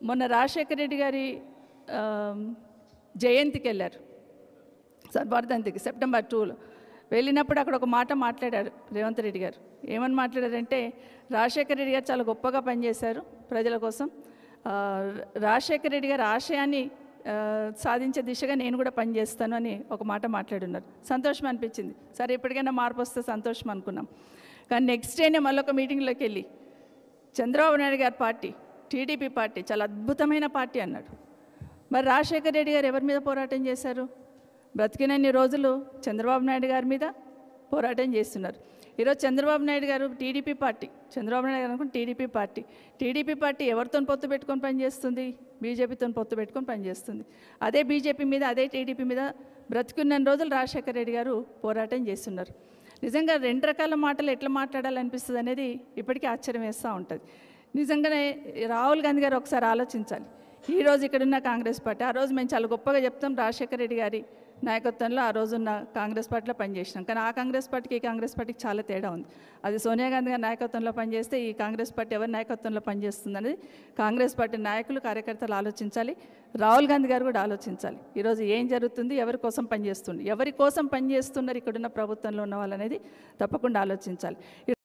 మొన్న రాజశేఖర రెడ్డి గారి జయంతికి వెళ్ళారు, వర్ధంతికి సెప్టెంబర్ 2లో వెళ్ళినప్పుడు అక్కడ ఒక మాట మాట్లాడారు రేవంత్ రెడ్డి గారు. ఏమని మాట్లాడారంటే, రాజశేఖర రెడ్డి గారు చాలా గొప్పగా పనిచేశారు ప్రజల కోసం, రాజశేఖర రెడ్డి గారి ఆశయాన్ని సాధించే దిశగా నేను కూడా పనిచేస్తాను అని ఒక మాట మాట్లాడున్నారు. సంతోషం అనిపించింది. సరే, ఎప్పటికైనా మార్పు వస్తే సంతోషం అనుకున్నాం. కానీ నెక్స్ట్ డేనే మళ్ళొక మీటింగ్లోకి వెళ్ళి చంద్రబాబు నాయుడు గారి పార్టీ, టీడీపీ పార్టీ చాలా అద్భుతమైన పార్టీ అన్నాడు. మరి రాజశేఖర రెడ్డి గారు ఎవరి మీద పోరాటం చేశారు? బ్రతికినన్ని రోజులు చంద్రబాబు నాయుడు గారి మీద పోరాటం చేస్తున్నారు. ఈరోజు చంద్రబాబు నాయుడు గారు టీడీపీ పార్టీ, చంద్రబాబు నాయుడు గారు అనుకుంటే టీడీపీ పార్టీ ఎవరితో పొత్తు పెట్టుకొని పనిచేస్తుంది? బీజేపీతో పొత్తు పెట్టుకొని పనిచేస్తుంది. అదే బీజేపీ మీద, అదే టీడీపీ మీద బ్రతికున్న రోజులు రాజశేఖర రెడ్డి గారు పోరాటం చేస్తున్నారు. నిజంగా రెండు రకాల మాటలు ఎట్లా మాట్లాడాలనిపిస్తుంది అనేది ఇప్పటికీ ఆశ్చర్యం వేస్తూ ఉంటుంది. నిజంగానే రాహుల్ గాంధీ గారు ఒకసారి ఆలోచించాలి. ఈరోజు ఇక్కడున్న కాంగ్రెస్ పార్టీ, ఆ రోజు మేము చాలా గొప్పగా చెప్తాం, రాజశేఖర రెడ్డి గారి నాయకత్వంలో ఆ రోజున్న కాంగ్రెస్ పార్టీలో పనిచేసినాం. కానీ ఆ కాంగ్రెస్ పార్టీకి ఈ కాంగ్రెస్ పార్టీకి చాలా తేడా ఉంది. అది సోనియా గాంధీ గారి నాయకత్వంలో పనిచేస్తే ఈ కాంగ్రెస్ పార్టీ ఎవరి నాయకత్వంలో పనిచేస్తుంది అనేది కాంగ్రెస్ పార్టీ నాయకులు, కార్యకర్తలు ఆలోచించాలి. రాహుల్ గాంధీ గారు కూడా ఆలోచించాలి. ఈరోజు ఏం జరుగుతుంది, ఎవరి కోసం పనిచేస్తుంది, ఎవరి కోసం పనిచేస్తున్నారు ఇక్కడున్న ప్రభుత్వంలో ఉన్న వాళ్ళనేది తప్పకుండా ఆలోచించాలి.